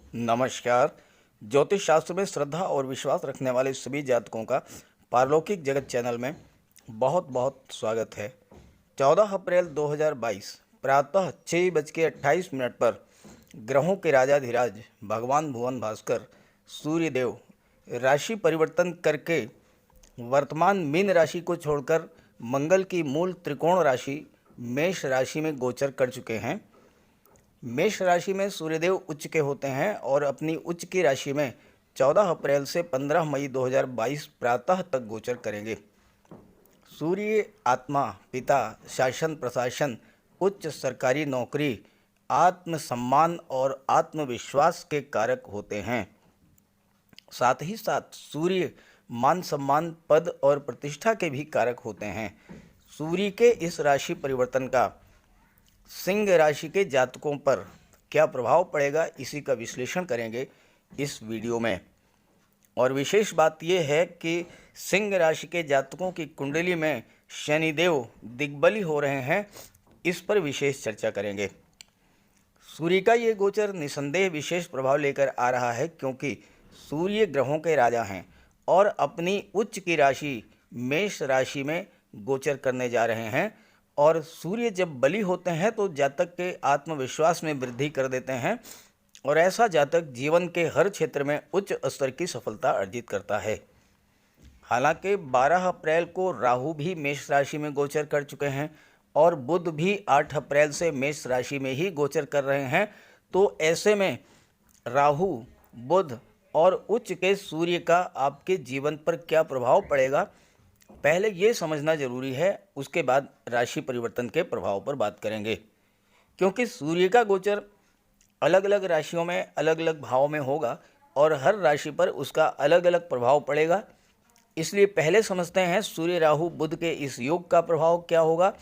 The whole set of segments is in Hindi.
नमस्कार। ज्योतिष शास्त्र में श्रद्धा और विश्वास रखने वाले सभी जातकों का पारलौकिक जगत चैनल में बहुत बहुत स्वागत है। 14 अप्रैल 2022 प्रातः 6:28 पर ग्रहों के राजाधिराज भगवान भुवन भास्कर सूर्यदेव राशि परिवर्तन करके वर्तमान मीन राशि को छोड़कर मंगल की मूल त्रिकोण राशि मेष राशि में गोचर कर चुके हैं। मेष राशि में सूर्यदेव उच्च के होते हैं और अपनी उच्च की राशि में 14 अप्रैल से 15 मई 2022 प्रातः तक गोचर करेंगे। सूर्य आत्मा, पिता, शासन प्रशासन, उच्च सरकारी नौकरी, आत्मसम्मान और आत्मविश्वास के कारक होते हैं। साथ ही साथ सूर्य मान सम्मान, पद और प्रतिष्ठा के भी कारक होते हैं। सूर्य के इस राशि परिवर्तन का सिंह राशि के जातकों पर क्या प्रभाव पड़ेगा, इसी का विश्लेषण करेंगे इस वीडियो में। और विशेष बात यह है कि सिंह राशि के जातकों की कुंडली में शनिदेव दिग्बली हो रहे हैं, इस पर विशेष चर्चा करेंगे। सूर्य का ये गोचर निसंदेह विशेष प्रभाव लेकर आ रहा है, क्योंकि सूर्य ग्रहों के राजा हैं और अपनी उच्च की राशि मेष राशि में गोचर करने जा रहे हैं। और सूर्य जब बली होते हैं तो जातक के आत्मविश्वास में वृद्धि कर देते हैं और ऐसा जातक जीवन के हर क्षेत्र में उच्च स्तर की सफलता अर्जित करता है। हालांकि 12 अप्रैल को राहु भी मेष राशि में गोचर कर चुके हैं और बुध भी 8 अप्रैल से मेष राशि में ही गोचर कर रहे हैं। तो ऐसे में राहु, बुध और उच्च के सूर्य का आपके जीवन पर क्या प्रभाव पड़ेगा, पहले ये समझना जरूरी है, उसके बाद राशि परिवर्तन के प्रभाव पर बात करेंगे। क्योंकि सूर्य का गोचर अलग अलग राशियों में अलग अलग भाव में होगा और हर राशि पर उसका अलग अलग प्रभाव पड़ेगा। इसलिए पहले समझते हैं सूर्य राहु बुध के इस योग का प्रभाव क्या होगा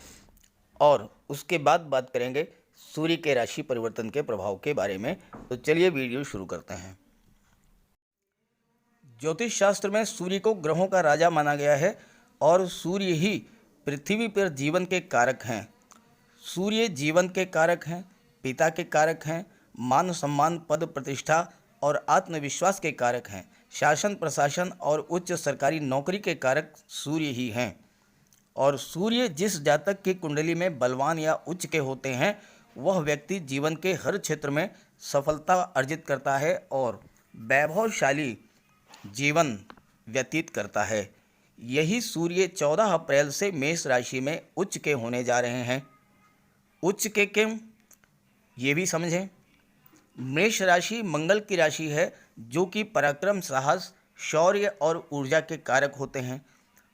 और उसके बाद बात करेंगे सूर्य के राशि परिवर्तन के प्रभाव के बारे में। तो चलिए वीडियो शुरू करते हैं। ज्योतिष शास्त्र में सूर्य को ग्रहों का राजा माना गया है और सूर्य ही पृथ्वी पर जीवन के कारक हैं। सूर्य जीवन के कारक हैं, पिता के कारक हैं, मान सम्मान, पद प्रतिष्ठा और आत्मविश्वास के कारक हैं। शासन प्रशासन और उच्च सरकारी नौकरी के कारक सूर्य ही हैं। और सूर्य जिस जातक की कुंडली में बलवान या उच्च के होते हैं, वह व्यक्ति जीवन के हर क्षेत्र में सफलता अर्जित करता है और वैभवशाली जीवन व्यतीत करता है। यही सूर्य 14 अप्रैल से मेष राशि में उच्च के होने जा रहे हैं। उच्च के क्यों, ये भी समझें। मेष राशि मंगल की राशि है, जो कि पराक्रम, साहस, शौर्य और ऊर्जा के कारक होते हैं।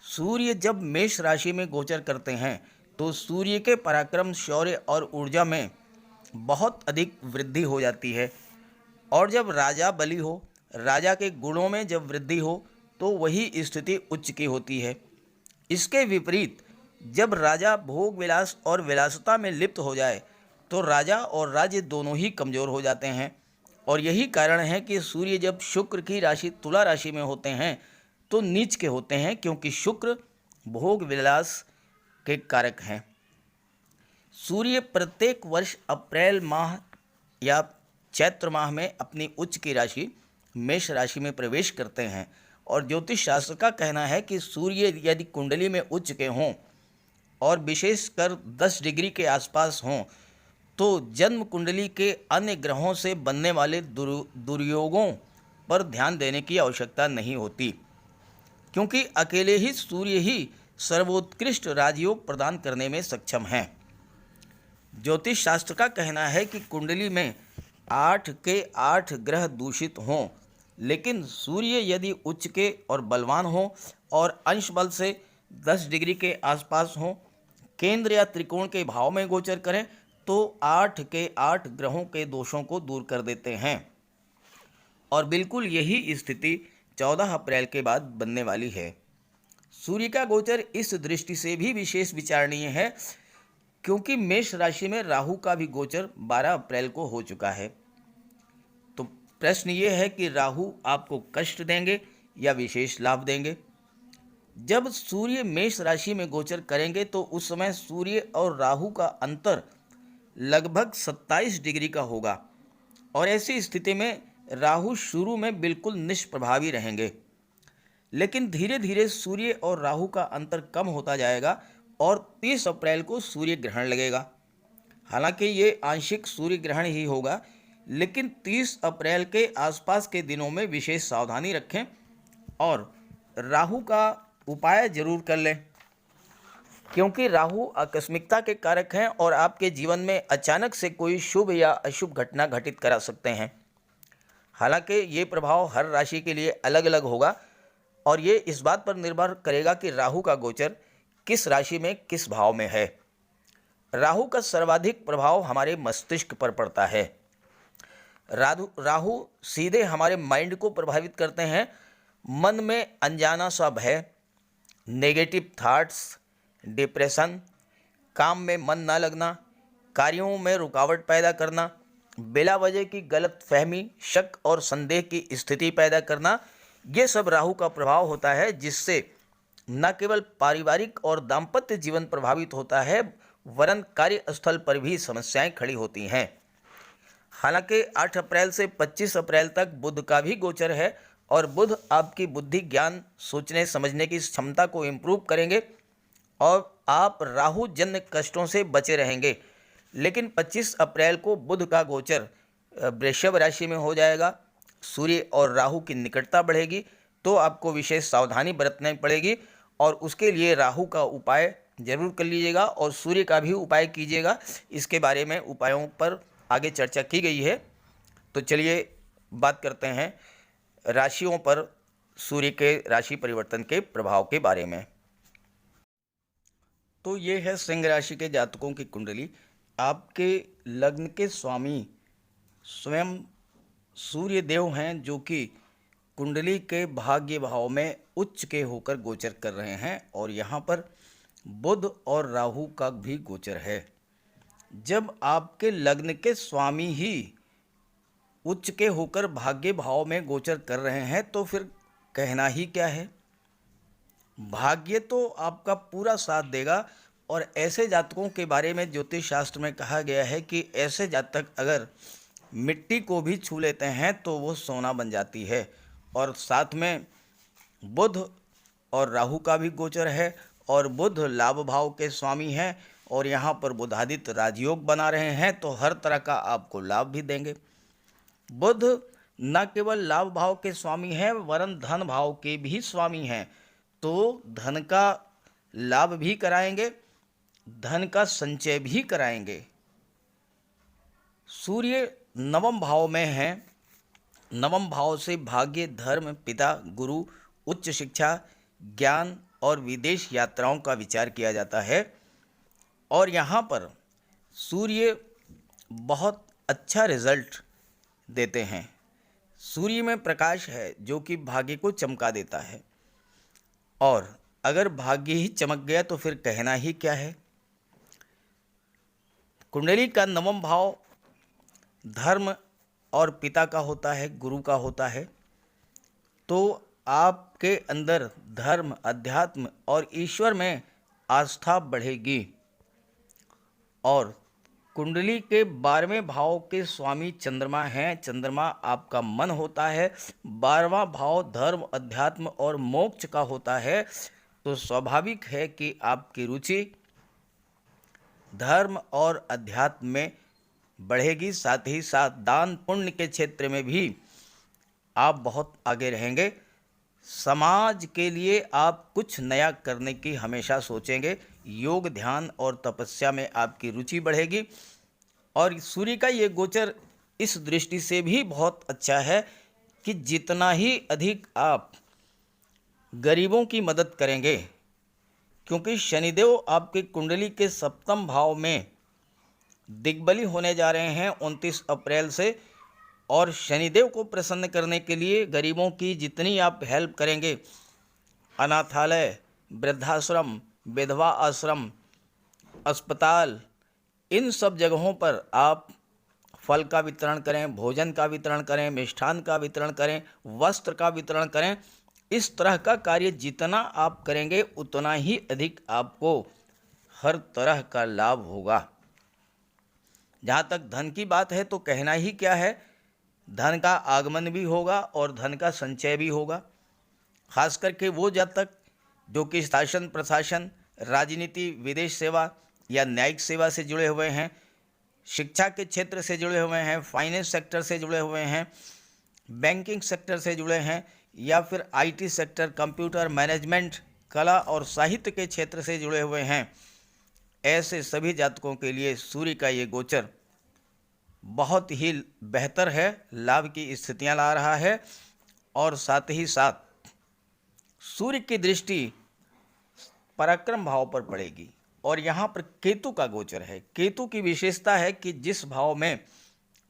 सूर्य जब मेष राशि में गोचर करते हैं तो सूर्य के पराक्रम, शौर्य और ऊर्जा में बहुत अधिक वृद्धि हो जाती है। और जब राजा बली हो, राजा के गुणों में जब वृद्धि हो, तो वही स्थिति उच्च की होती है। इसके विपरीत जब राजा भोग विलास और विलासिता में लिप्त हो जाए तो राजा और राज्य दोनों ही कमज़ोर हो जाते हैं। और यही कारण है कि सूर्य जब शुक्र की राशि तुला राशि में होते हैं तो नीच के होते हैं, क्योंकि शुक्र भोग विलास के कारक हैं। सूर्य प्रत्येक वर्ष अप्रैल माह या चैत्र माह में अपनी उच्च की राशि मेष राशि में प्रवेश करते हैं। और ज्योतिष शास्त्र का कहना है कि सूर्य यदि कुंडली में उच्च के हों और विशेषकर 10 डिग्री के आसपास हों, तो जन्म कुंडली के अन्य ग्रहों से बनने वाले दुर्योगों पर ध्यान देने की आवश्यकता नहीं होती, क्योंकि अकेले ही सूर्य ही सर्वोत्कृष्ट राजयोग प्रदान करने में सक्षम हैं। ज्योतिष शास्त्र का कहना है कि कुंडली में 8 के 8 ग्रह दूषित हों, लेकिन सूर्य यदि उच्च के और बलवान हो और अंश बल से 10 डिग्री के आसपास हो, केंद्र या त्रिकोण के भाव में गोचर करें, तो 8 के 8 ग्रहों के दोषों को दूर कर देते हैं। और बिल्कुल यही स्थिति 14 अप्रैल के बाद बनने वाली है। सूर्य का गोचर इस दृष्टि से भी विशेष विचारणीय है, क्योंकि मेष राशि में राहु का भी गोचर 12 अप्रैल को हो चुका है। तो प्रश्न ये है कि राहु आपको कष्ट देंगे या विशेष लाभ देंगे। जब सूर्य मेष राशि में गोचर करेंगे तो उस समय सूर्य और राहु का अंतर लगभग 27 डिग्री का होगा और ऐसी स्थिति में राहु शुरू में बिल्कुल निष्प्रभावी रहेंगे, लेकिन धीरे धीरे सूर्य और राहु का अंतर कम होता जाएगा और 30 अप्रैल को सूर्य ग्रहण लगेगा। हालांकि ये आंशिक सूर्य ग्रहण ही होगा, लेकिन 30 अप्रैल के आसपास के दिनों में विशेष सावधानी रखें और राहु का उपाय जरूर कर लें, क्योंकि राहु आकस्मिकता के कारक हैं और आपके जीवन में अचानक से कोई शुभ या अशुभ घटना घटित करा सकते हैं। हालांकि ये प्रभाव हर राशि के लिए अलग अलग होगा और ये इस बात पर निर्भर करेगा कि राहु का गोचर किस राशि में किस भाव में है। राहु का सर्वाधिक प्रभाव हमारे मस्तिष्क पर पड़ता है। राहु सीधे हमारे माइंड को प्रभावित करते हैं। मन में अनजाना सा भय, नेगेटिव थॉट्स, डिप्रेशन, काम में मन ना लगना, कार्यों में रुकावट पैदा करना, बिला वजह की गलत फहमी, शक और संदेह की स्थिति पैदा करना, ये सब राहु का प्रभाव होता है, जिससे न केवल पारिवारिक और दाम्पत्य जीवन प्रभावित होता है, वरन कार्यस्थल पर भी समस्याएं खड़ी होती हैं। हालांकि 8 अप्रैल से 25 अप्रैल तक बुध का भी गोचर है और बुध आपकी बुद्धि, ज्ञान, सोचने समझने की क्षमता को इम्प्रूव करेंगे और आप राहु जन्य कष्टों से बचे रहेंगे। लेकिन 25 अप्रैल को बुध का गोचर वृषभ राशि में हो जाएगा, सूर्य और राहु की निकटता बढ़ेगी, तो आपको विशेष सावधानी बरतनी पड़ेगी और उसके लिए राहु का उपाय जरूर कर लीजिएगा और सूर्य का भी उपाय कीजिएगा। इसके बारे में उपायों पर आगे चर्चा की गई है। तो चलिए बात करते हैं राशियों पर सूर्य के राशि परिवर्तन के प्रभाव के बारे में। तो ये है सिंह राशि के जातकों की कुंडली। आपके लग्न के स्वामी स्वयं सूर्य देव हैं, जो कि कुंडली के भाग्य भाव में उच्च के होकर गोचर कर रहे हैं और यहाँ पर बुध और राहु का भी गोचर है। जब आपके लग्न के स्वामी ही उच्च के होकर भाग्य भाव में गोचर कर रहे हैं तो फिर कहना ही क्या है। भाग्य तो आपका पूरा साथ देगा और ऐसे जातकों के बारे में ज्योतिष शास्त्र में कहा गया है कि ऐसे जातक अगर मिट्टी को भी छू लेते हैं तो वो सोना बन जाती है। और साथ में बुध और राहु का भी गोचर है और बुध लाभ भाव के स्वामी हैं और यहाँ पर बुधादित्य राजयोग बना रहे हैं, तो हर तरह का आपको लाभ भी देंगे। बुध न केवल लाभ भाव के स्वामी हैं वरन धन भाव के भी स्वामी हैं, तो धन का लाभ भी कराएंगे, धन का संचय भी कराएंगे। सूर्य नवम भाव में है। नवम भाव से भाग्य, धर्म, पिता, गुरु, उच्च शिक्षा, ज्ञान और विदेश यात्राओं का विचार किया जाता है और यहाँ पर सूर्य बहुत अच्छा रिजल्ट देते हैं। सूर्य में प्रकाश है जो कि भाग्य को चमका देता है और अगर भाग्य ही चमक गया तो फिर कहना ही क्या है। कुंडली का नवम भाव धर्म और पिता का होता है, गुरु का होता है, तो आपके अंदर धर्म, अध्यात्म और ईश्वर में आस्था बढ़ेगी। और कुंडली के 12वें भाव के स्वामी चंद्रमा हैं। चंद्रमा आपका मन होता है। 12वां भाव धर्म, अध्यात्म और मोक्ष का होता है, तो स्वाभाविक है कि आपकी रुचि धर्म और अध्यात्म में बढ़ेगी। साथ ही साथ दान पुण्य के क्षेत्र में भी आप बहुत आगे रहेंगे। समाज के लिए आप कुछ नया करने की हमेशा सोचेंगे। योग, ध्यान और तपस्या में आपकी रुचि बढ़ेगी और सूर्य का ये गोचर इस दृष्टि से भी बहुत अच्छा है कि जितना ही अधिक आप गरीबों की मदद करेंगे, क्योंकि शनिदेव आपके कुंडली के 7वें भाव में दिग्बली होने जा रहे हैं 29 अप्रैल से और शनिदेव को प्रसन्न करने के लिए गरीबों की जितनी आप हेल्प करेंगे, अनाथालय, वृद्धाश्रम, विधवा आश्रम, अस्पताल, इन सब जगहों पर आप फल का वितरण करें, भोजन का वितरण करें, मिष्ठान का वितरण करें, वस्त्र का वितरण करें। इस तरह का कार्य जितना आप करेंगे उतना ही अधिक आपको हर तरह का लाभ होगा। जहाँ तक धन की बात है तो कहना ही क्या है। धन का आगमन भी होगा और धन का संचय भी होगा। खास करके वो जातक जो कि शासन प्रशासन, राजनीति, विदेश सेवा या न्यायिक सेवा से जुड़े हुए हैं, शिक्षा के क्षेत्र से जुड़े हुए हैं, फाइनेंस सेक्टर से जुड़े हुए हैं, बैंकिंग सेक्टर से जुड़े हैं, या फिर आईटी सेक्टर, कंप्यूटर मैनेजमेंट, कला और साहित्य के क्षेत्र से जुड़े हुए हैं, ऐसे सभी जातकों के लिए सूर्य का ये गोचर बहुत ही बेहतर है, लाभ की स्थितियां ला रहा है। और साथ ही साथ सूर्य की दृष्टि पराक्रम भाव पर पड़ेगी और यहाँ पर केतु का गोचर है। केतु की विशेषता है कि जिस भाव में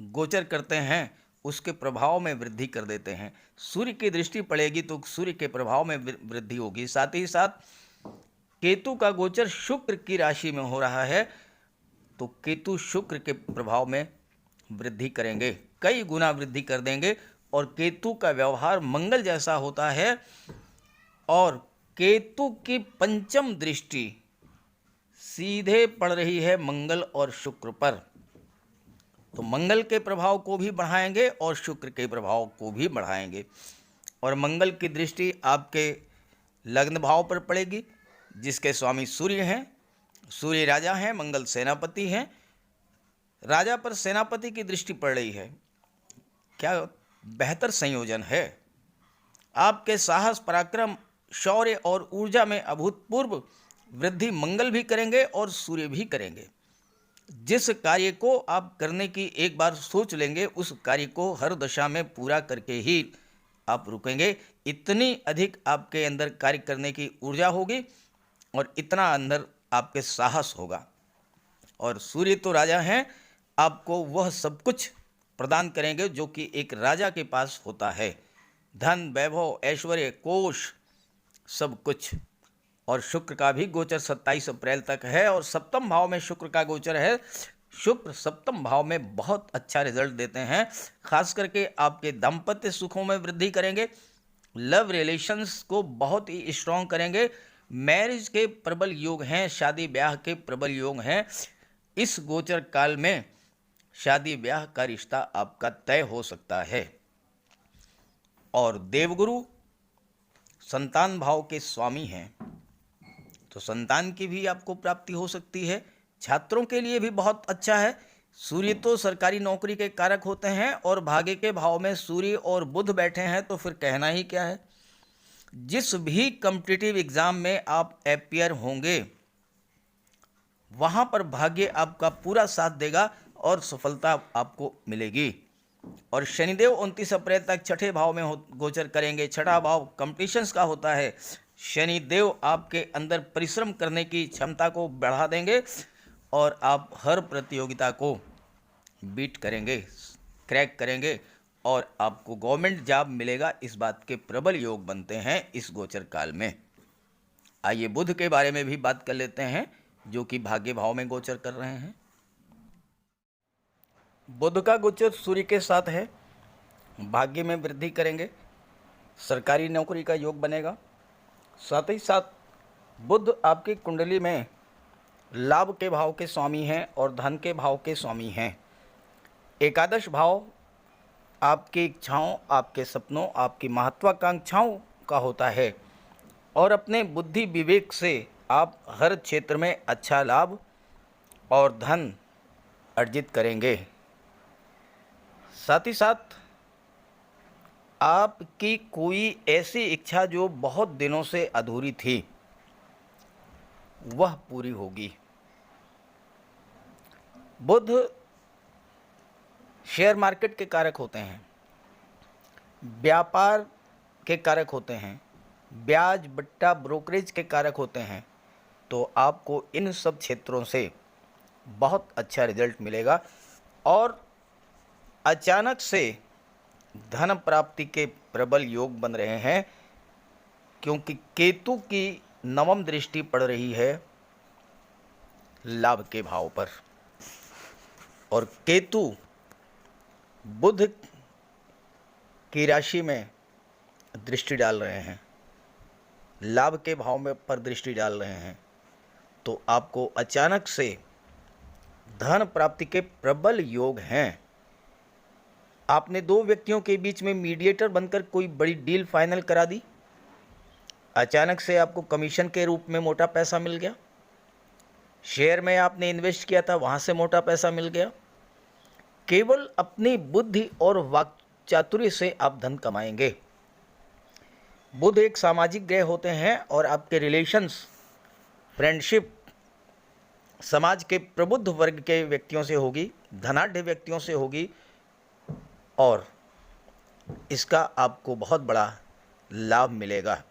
गोचर करते हैं उसके प्रभाव में वृद्धि कर देते हैं। सूर्य की दृष्टि पड़ेगी तो सूर्य के प्रभाव में वृद्धि होगी। साथ ही साथ केतु का गोचर शुक्र की राशि में हो रहा है, तो केतु शुक्र के प्रभाव में वृद्धि करेंगे, कई गुना वृद्धि कर देंगे। और केतु का व्यवहार मंगल जैसा होता है और केतु की पंचम दृष्टि सीधे पड़ रही है मंगल और शुक्र पर, तो मंगल के प्रभाव को भी बढ़ाएंगे और शुक्र के प्रभाव को भी बढ़ाएंगे। और मंगल की दृष्टि आपके लग्न भाव पर पड़ेगी जिसके स्वामी सूर्य हैं। सूर्य राजा हैं, मंगल सेनापति हैं। राजा पर सेनापति की दृष्टि पड़ रही है, क्या बेहतर संयोजन है। आपके साहस, पराक्रम, शौर्य और ऊर्जा में अभूतपूर्व वृद्धि मंगल भी करेंगे और सूर्य भी करेंगे। जिस कार्य को आप करने की एक बार सोच लेंगे उस कार्य को हर दशा में पूरा करके ही आप रुकेंगे। इतनी अधिक आपके अंदर कार्य करने की ऊर्जा होगी और इतना अंदर आपके साहस होगा। और सूर्य तो राजा हैं, आपको वह सब कुछ प्रदान करेंगे जो कि एक राजा के पास होता है, धन, वैभव, ऐश्वर्य, कोष, सब कुछ। और शुक्र का भी गोचर 27 अप्रैल तक है और सप्तम भाव में शुक्र का गोचर है। शुक्र सप्तम भाव में बहुत अच्छा रिजल्ट देते हैं, खास करके आपके दाम्पत्य सुखों में वृद्धि करेंगे, लव रिलेशंस को बहुत ही स्ट्रॉन्ग करेंगे, मैरिज के प्रबल योग हैं, शादी ब्याह के प्रबल योग हैं। इस गोचर काल में शादी ब्याह का रिश्ता आपका तय हो सकता है। और देवगुरु संतान भाव के स्वामी हैं, तो संतान की भी आपको प्राप्ति हो सकती है। छात्रों के लिए भी बहुत अच्छा है। सूर्य तो सरकारी नौकरी के कारक होते हैं और भाग्य के भाव में सूर्य और बुध बैठे हैं, तो फिर कहना ही क्या है। जिस भी कॉम्पिटिटिव एग्ज़ाम में आप अपियर होंगे वहाँ पर भाग्य आपका पूरा साथ देगा और सफलता आपको मिलेगी। और शनिदेव 29 अप्रैल तक छठे भाव में गोचर करेंगे। छठा भाव कॉम्पिटिशन्स का होता है। शनिदेव आपके अंदर परिश्रम करने की क्षमता को बढ़ा देंगे और आप हर प्रतियोगिता को बीट करेंगे, क्रैक करेंगे और आपको गवर्नमेंट जॉब मिलेगा। इस बात के प्रबल योग बनते हैं इस गोचर काल में। आइए बुध के बारे में भी बात कर लेते हैं जो कि भाग्य भाव में गोचर कर रहे हैं। बुध का गोचर सूर्य के साथ है, भाग्य में वृद्धि करेंगे, सरकारी नौकरी का योग बनेगा। साथ ही साथ बुध आपकी कुंडली में लाभ के भाव के स्वामी हैं और धन के भाव के स्वामी हैं। एकादश भाव आपकी इच्छाओं, आपके सपनों, आपकी महत्वाकांक्षाओं का होता है और अपने बुद्धि विवेक से आप हर क्षेत्र में अच्छा लाभ और धन अर्जित करेंगे। साथ ही साथ आपकी कोई ऐसी इच्छा जो बहुत दिनों से अधूरी थी वह पूरी होगी। बुध शेयर मार्केट के कारक होते हैं, व्यापार के कारक होते हैं, ब्याज बट्टा ब्रोकरेज के कारक होते हैं, तो आपको इन सब क्षेत्रों से बहुत अच्छा रिजल्ट मिलेगा। और अचानक से धन प्राप्ति के प्रबल योग बन रहे हैं क्योंकि केतु की नवम दृष्टि पड़ रही है लाभ के भाव पर और केतु बुध की राशि में दृष्टि डाल रहे हैं, लाभ के भाव में पर दृष्टि डाल रहे हैं, तो आपको अचानक से धन प्राप्ति के प्रबल योग हैं। आपने दो व्यक्तियों के बीच में मीडिएटर बनकर कोई बड़ी डील फाइनल करा दी। अचानक से आपको कमीशन के रूप में मोटा पैसा मिल गया। शेयर में आपने इन्वेस्ट किया था, वहाँ से मोटा पैसा मिल गया। केवल अपनी बुद्धि और वाक चातुर्य से आप धन कमाएंगे। बुध एक सामाजिक ग्रह होते हैं और आपके रिलेशंस, फ्रेंडशिप समाज के प्रबुद्ध वर्ग के व्यक्तियों से होगी, धनाढ्य व्यक्तियों से होगी और इसका आपको बहुत बड़ा लाभ मिलेगा।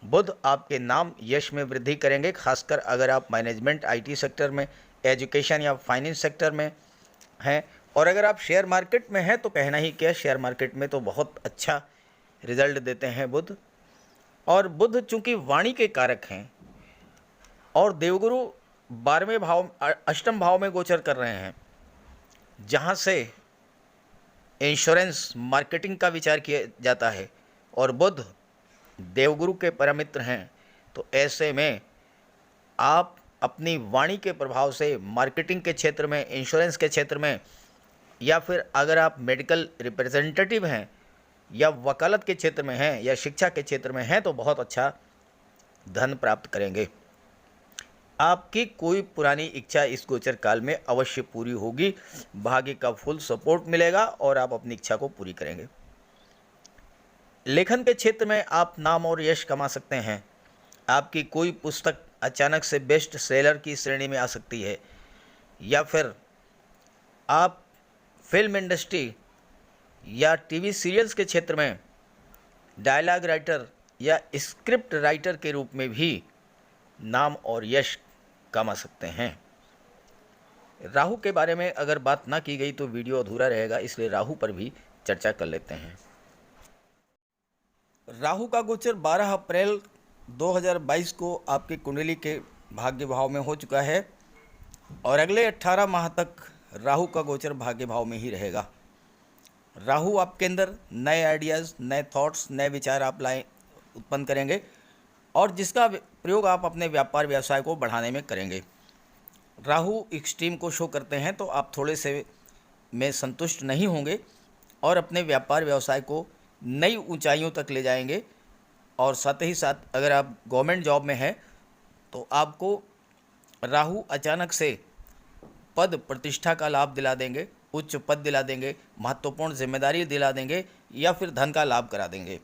बुध आपके नाम यश में वृद्धि करेंगे, खासकर अगर आप मैनेजमेंट, आईटी सेक्टर में, एजुकेशन या फाइनेंस सेक्टर में हैं। और अगर आप शेयर मार्केट में हैं तो कहना ही क्या, शेयर मार्केट में तो बहुत अच्छा रिजल्ट देते हैं बुध। और बुध चूंकि वाणी के कारक हैं और देवगुरु 12वें भाव, अष्टम भाव में गोचर कर रहे हैं, जहाँ से इंश्योरेंस मार्केटिंग का विचार किया जाता है, और बुध देवगुरु के परम मित्र हैं, तो ऐसे में आप अपनी वाणी के प्रभाव से मार्केटिंग के क्षेत्र में, इंश्योरेंस के क्षेत्र में, या फिर अगर आप मेडिकल रिप्रेजेंटेटिव हैं या वकालत के क्षेत्र में हैं या शिक्षा के क्षेत्र में हैं तो बहुत अच्छा धन प्राप्त करेंगे। आपकी कोई पुरानी इच्छा इस गोचर काल में अवश्य पूरी होगी। भाग्य का फुल सपोर्ट मिलेगा और आप अपनी इच्छा को पूरी करेंगे। लेखन के क्षेत्र में आप नाम और यश कमा सकते हैं। आपकी कोई पुस्तक अचानक से बेस्ट सेलर की श्रेणी में आ सकती है, या फिर आप फिल्म इंडस्ट्री या टीवी सीरियल्स के क्षेत्र में डायलॉग राइटर या स्क्रिप्ट राइटर के रूप में भी नाम और यश कमा सकते हैं। राहु के बारे में अगर बात ना की गई तो वीडियो अधूरा रहेगा, इसलिए राहु पर भी चर्चा कर लेते हैं। राहु का गोचर 12 अप्रैल 2022 को आपकी कुंडली के भाग्य भाव में हो चुका है और अगले 18 माह तक राहु का गोचर भाग्य भाव में ही रहेगा। राहु आपके अंदर नए आइडियाज़, नए थॉट्स, नए विचार आप उत्पन्न करेंगे और जिसका प्रयोग आप अपने व्यापार व्यवसाय को बढ़ाने में करेंगे। राहु एक्सट्रीम को शो करते हैं, तो आप थोड़े से में संतुष्ट नहीं होंगे और अपने व्यापार व्यवसाय को नई ऊंचाइयों तक ले जाएंगे। और साथ ही साथ अगर आप गवर्नमेंट जॉब में हैं तो आपको राहु अचानक से पद प्रतिष्ठा का लाभ दिला देंगे, उच्च पद दिला देंगे, महत्वपूर्ण जिम्मेदारी दिला देंगे या फिर धन का लाभ करा देंगे।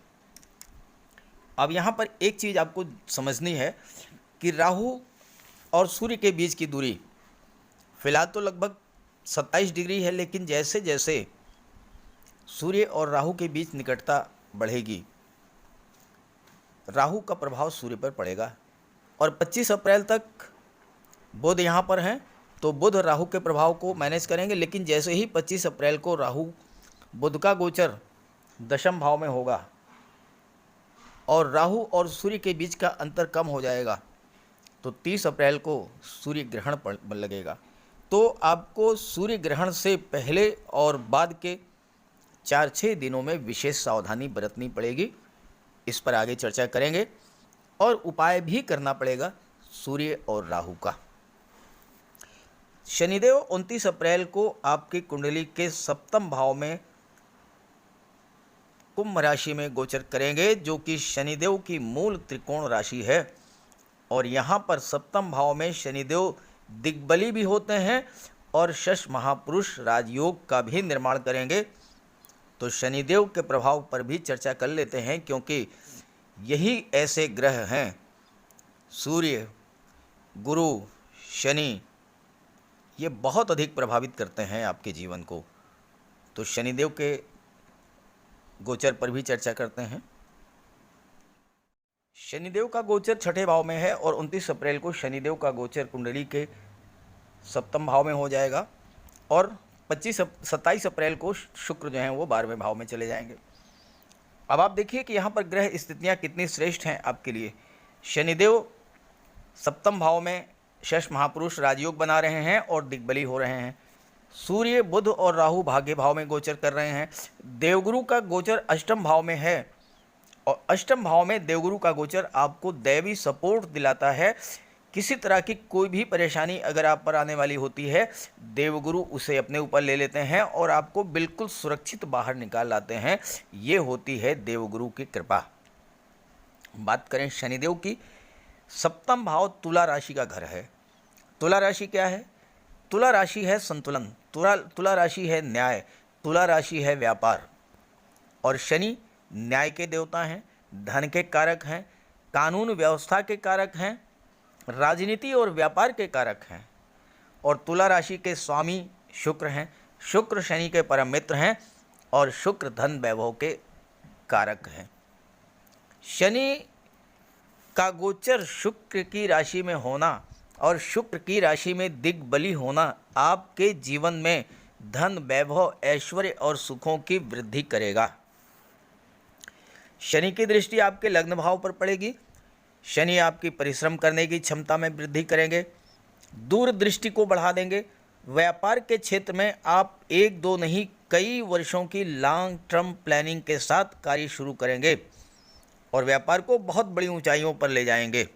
अब यहाँ पर एक चीज़ आपको समझनी है कि राहु और सूर्य के बीच की दूरी फिलहाल तो लगभग 27 डिग्री है, लेकिन जैसे जैसे सूर्य और राहु के बीच निकटता बढ़ेगी, राहु का प्रभाव सूर्य पर पड़ेगा। और 25 अप्रैल तक बुध यहाँ पर हैं, तो बुध राहु के प्रभाव को मैनेज करेंगे। लेकिन जैसे ही 25 अप्रैल को राहु बुध का गोचर दशम भाव में होगा और राहु और सूर्य के बीच का अंतर कम हो जाएगा, तो 30 अप्रैल को सूर्य ग्रहण लगेगा। तो आपको सूर्य ग्रहण से पहले और बाद के 4-6 दिनों में विशेष सावधानी बरतनी पड़ेगी। इस पर आगे चर्चा करेंगे और उपाय भी करना पड़ेगा सूर्य और राहु का। शनिदेव 29 अप्रैल को आपकी कुंडली के सप्तम भाव में कुंभ राशि में गोचर करेंगे, जो कि शनिदेव की मूल त्रिकोण राशि है। और यहाँ पर सप्तम भाव में शनिदेव दिग्बली भी होते हैं और शश महापुरुष राजयोग का भी निर्माण करेंगे। तो शनिदेव के प्रभाव पर भी चर्चा कर लेते हैं, क्योंकि यही ऐसे ग्रह हैं, सूर्य, गुरु, शनि, ये बहुत अधिक प्रभावित करते हैं आपके जीवन को। तो शनिदेव के गोचर पर भी चर्चा करते हैं। शनिदेव का गोचर छठे भाव में है और 29 अप्रैल को शनिदेव का गोचर कुंडली के सप्तम भाव में हो जाएगा और 27 अप्रैल को शुक्र जो हैं वो 12वें भाव में चले जाएंगे। अब आप देखिए कि यहाँ पर ग्रह स्थितियाँ कितनी श्रेष्ठ हैं आपके लिए। शनिदेव सप्तम भाव में शश महापुरुष राजयोग बना रहे हैं और दिग्बली हो रहे हैं। सूर्य, बुध और राहु भाग्य भाव में गोचर कर रहे हैं। देवगुरु का गोचर अष्टम भाव में है और अष्टम भाव में देवगुरु का गोचर आपको दैवी सपोर्ट दिलाता है किसी तरह की कोई भी परेशानी अगर आप पर आने वाली होती है, देवगुरु उसे अपने ऊपर ले लेते हैं और आपको बिल्कुल सुरक्षित बाहर निकाल लाते हैं। ये होती है देवगुरु की कृपा। बात करें शनिदेव की, सप्तम भाव तुला राशि का घर है। तुला राशि क्या है? तुला राशि है संतुलन, तुला राशि है न्याय, तुला राशि है व्यापार। और शनि न्याय के देवता हैं, धन के कारक हैं, कानून व्यवस्था के कारक हैं, राजनीति और व्यापार के कारक हैं। और तुला राशि के स्वामी शुक्र हैं। शुक्र शनि के परम मित्र हैं और शुक्र धन वैभव के कारक हैं। शनि का गोचर शुक्र की राशि में होना और शुक्र की राशि में दिग्बली होना आपके जीवन में धन वैभव ऐश्वर्य और सुखों की वृद्धि करेगा। शनि की दृष्टि आपके लग्न भाव पर पड़ेगी। शनि आपकी परिश्रम करने की क्षमता में वृद्धि करेंगे, दूरदृष्टि को बढ़ा देंगे। व्यापार के क्षेत्र में आप एक दो नहीं कई वर्षों की लॉन्ग टर्म प्लानिंग के साथ कार्य शुरू करेंगे और व्यापार को बहुत बड़ी ऊंचाइयों पर ले जाएंगे।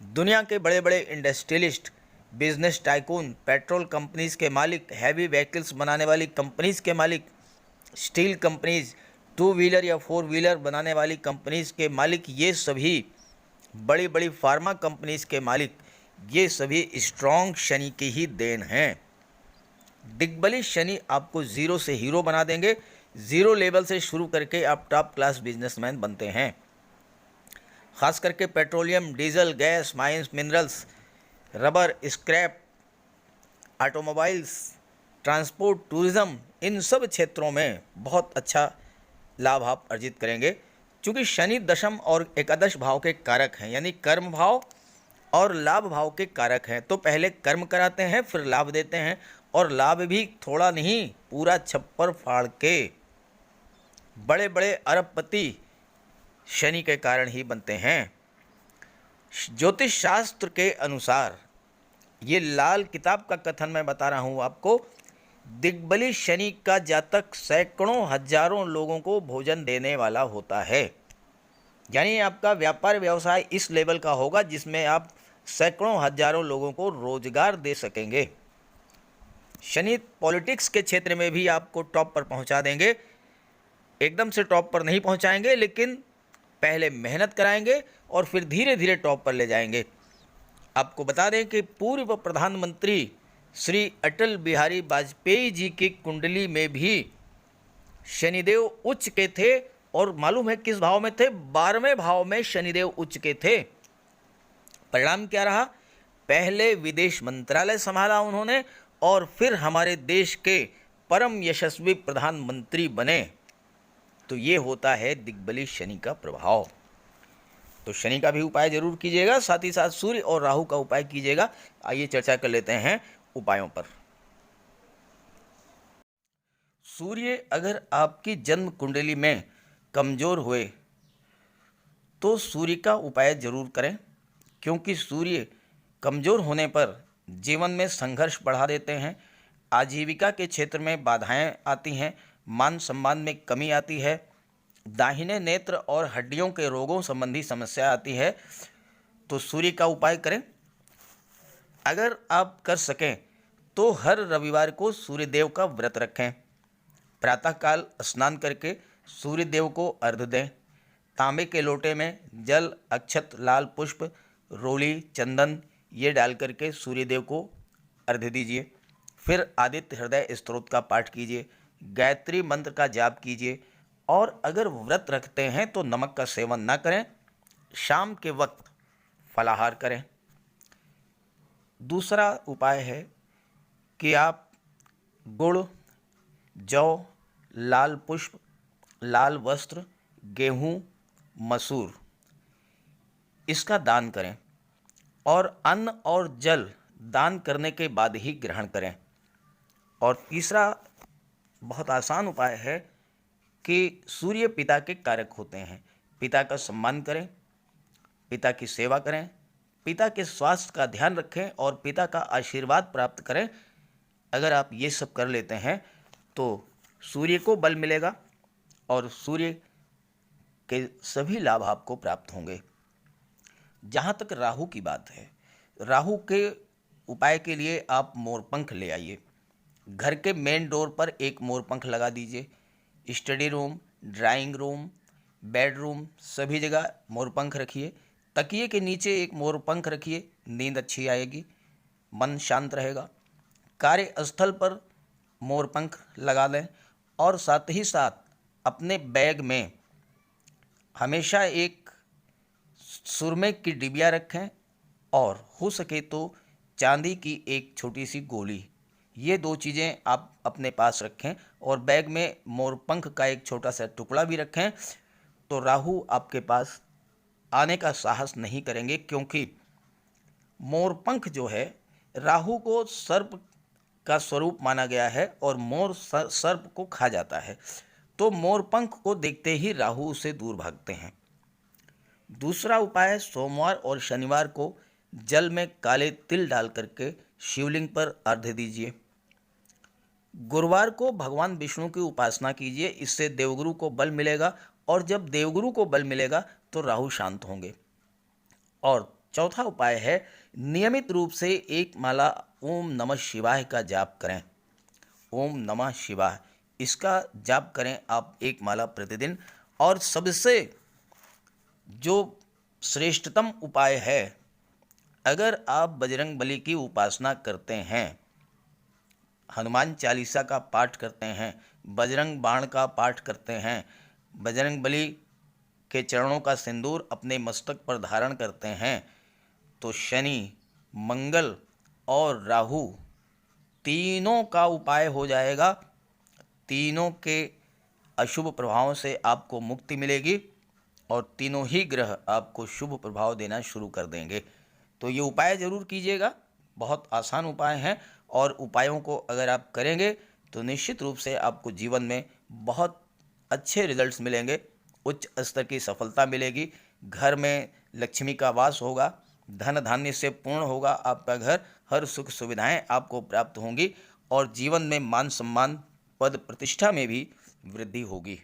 दुनिया के बड़े बड़े industrialist, business tycoon, petrol companies के मालिक, हैवी व्हीकल्स बनाने वाली कंपनीज के मालिक, स्टील कंपनीज, 2 व्हीलर या 4 व्हीलर बनाने वाली कंपनीज के मालिक, ये सभी बड़ी बड़ी फार्मा कंपनीज के मालिक, ये सभी स्ट्रॉन्ग शनि की ही देन हैं। दिग्बली शनि आपको ज़ीरो से हीरो बना देंगे। ज़ीरो लेवल से शुरू करके आप टॉप क्लास बिजनेसमैन बनते हैं। खास करके petroleum, diesel, gas, mines, minerals, rubber, scrap, automobiles, transport, tourism, इन सब क्षेत्रों में बहुत अच्छा लाभ आप अर्जित करेंगे। क्योंकि शनि दशम और एकादश भाव के कारक हैं, यानी कर्म भाव और लाभ भाव के कारक हैं। तो पहले कर्म कराते हैं, फिर लाभ देते हैं, और लाभ भी थोड़ा नहीं, पूरा छप्पर फाड़ के। बड़े बड़े अरबपति शनि के कारण ही बनते हैं। ज्योतिष शास्त्र के अनुसार, ये लाल किताब का कथन मैं बता रहा हूँ आपको, दिग्बली शनि का जातक सैकड़ों हजारों लोगों को भोजन देने वाला होता है। यानी आपका व्यापार व्यवसाय इस लेवल का होगा जिसमें आप सैकड़ों हजारों लोगों को रोजगार दे सकेंगे। शनि पॉलिटिक्स के क्षेत्र में भी आपको टॉप पर पहुंचा देंगे। एकदम से टॉप पर नहीं पहुंचाएंगे, लेकिन पहले मेहनत कराएंगे और फिर धीरे धीरे टॉप पर ले जाएंगे। आपको बता दें कि पूर्व प्रधानमंत्री श्री अटल बिहारी वाजपेयी जी की कुंडली में भी शनिदेव उच्च के थे, और मालूम है किस भाव में थे? 12वें भाव में शनिदेव उच्च के थे। परिणाम क्या रहा? पहले विदेश मंत्रालय संभाला उन्होंने और फिर हमारे देश के परम यशस्वी प्रधानमंत्री बने। तो ये होता है दिग्बली शनि का प्रभाव। तो शनि का भी उपाय जरूर कीजिएगा, साथ ही साथ सूर्य और राहु का उपाय कीजिएगा। आइए चर्चा कर लेते हैं उपायों पर। सूर्य अगर आपकी जन्म कुंडली में कमजोर हुए तो सूर्य का उपाय जरूर करें, क्योंकि सूर्य कमजोर होने पर जीवन में संघर्ष बढ़ा देते हैं, आजीविका के क्षेत्र में बाधाएं आती हैं, मान सम्मान में कमी आती है, दाहिने नेत्र और हड्डियों के रोगों संबंधी समस्या आती है। तो सूर्य का उपाय करें। अगर आप कर सकें तो हर रविवार को सूर्य देव का व्रत रखें। प्रातःकाल स्नान करके सूर्य देव को अर्घ्य दें। तांबे के लोटे में जल, अक्षत, लाल पुष्प, रोली, चंदन ये डाल करके सूर्य देव को अर्घ्य दीजिए। फिर आदित्य हृदय स्तोत्र का पाठ कीजिए, गायत्री मंत्र का जाप कीजिए, और अगर व्रत रखते हैं तो नमक का सेवन ना करें। शाम के वक्त फलाहार करें। दूसरा उपाय है कि आप गुड़, जौ, लाल पुष्प, लाल वस्त्र, गेहूँ, मसूर इसका दान करें, और अन्न और जल दान करने के बाद ही ग्रहण करें। और तीसरा बहुत आसान उपाय है कि सूर्य पिता के कारक होते हैं। पिता का सम्मान करें, पिता की सेवा करें, पिता के स्वास्थ्य का ध्यान रखें और पिता का आशीर्वाद प्राप्त करें। अगर आप ये सब कर लेते हैं तो सूर्य को बल मिलेगा और सूर्य के सभी लाभ आपको प्राप्त होंगे। जहाँ तक राहु की बात है, राहु के उपाय के लिए आप मोरपंख ले आइए। घर के मेन डोर पर एक मोरपंख लगा दीजिए। Study room, drawing room, bedroom, सभी जगह मोरपंख रखिए। तकिए के नीचे एक मोरपंख रखिए, नींद अच्छी आएगी, मन शांत रहेगा। कार्यस्थल पर मोरपंख लगा लें और साथ ही साथ अपने बैग में हमेशा एक सुरमे की डिबिया रखें और हो सके तो चांदी की एक छोटी सी गोली, ये दो चीज़ें आप अपने पास रखें और बैग में मोरपंख का एक छोटा सा टुकड़ा भी रखें। तो राहु आपके पास आने का साहस नहीं करेंगे, क्योंकि मोरपंख जो है राहु को सर्प का स्वरूप माना गया है और मोर सर्प को खा जाता है। तो मोरपंख को देखते ही राहु से दूर भागते हैं। दूसरा उपाय, सोमवार और शनिवार को जल में काले तिल डाल करके शिवलिंग पर अर्घ्य दीजिए। गुरुवार को भगवान विष्णु की उपासना कीजिए, इससे देवगुरु को बल मिलेगा और जब देवगुरु को बल मिलेगा तो राहु शांत होंगे। और चौथा उपाय है, नियमित रूप से एक माला ओम नमः शिवाय का जाप करें। ओम नमः शिवाय, इसका जाप करें आप एक माला प्रतिदिन। और सबसे जो श्रेष्ठतम उपाय है, अगर आप बजरंग बली की उपासना करते हैं, हनुमान चालीसा का पाठ करते हैं, बजरंग बाण का पाठ करते हैं, बजरंग बली के चरणों का सिंदूर अपने मस्तक पर धारण करते हैं, तो शनि, मंगल और राहु तीनों का उपाय हो जाएगा। तीनों के अशुभ प्रभावों से आपको मुक्ति मिलेगी और तीनों ही ग्रह आपको शुभ प्रभाव देना शुरू कर देंगे। तो ये उपाय ज़रूर कीजिएगा, बहुत आसान उपाय हैं और उपायों को अगर आप करेंगे तो निश्चित रूप से आपको जीवन में बहुत अच्छे रिजल्ट्स मिलेंगे, उच्च स्तर की सफलता मिलेगी, घर में लक्ष्मी का वास होगा, धन धान्य से पूर्ण होगा आपका घर, हर सुख सुविधाएं आपको प्राप्त होंगी और जीवन में मान सम्मान, पद प्रतिष्ठा में भी वृद्धि होगी।